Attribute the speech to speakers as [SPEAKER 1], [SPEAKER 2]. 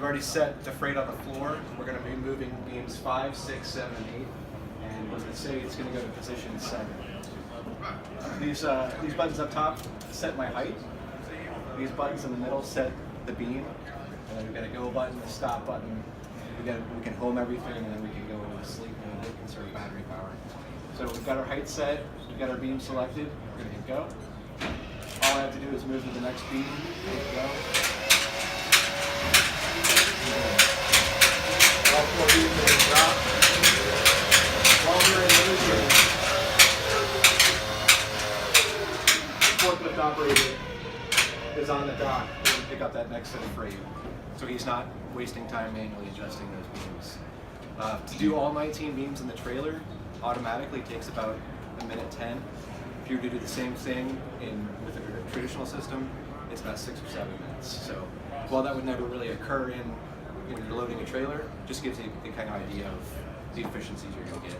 [SPEAKER 1] we've already set the freight on the floor. We're going to be moving beams 5, 6, 7, and 8. And we're going to say it's going to go to position 7. These buttons up top set my height. These buttons in the middle set the beam. And then we've got a go button, a stop button. We can home everything, and then we can go into sleep mode and conserve battery power. So we've got our height set, we've got our beam selected. We're going to hit go. All I have to do is move to the next beam. Hit go. All 4 beams are going to drop. While we're in motion, the forklift operator is on the dock to pick up that next set of freight. So he's not wasting time manually adjusting those beams. To do all 19 beams in the trailer automatically takes about 1:10. If you were to do the same thing with a traditional system, it's about 6 or 7 minutes. So while that would never really occur in loading a trailer, just gives you the kind of idea of the efficiencies you're going to get.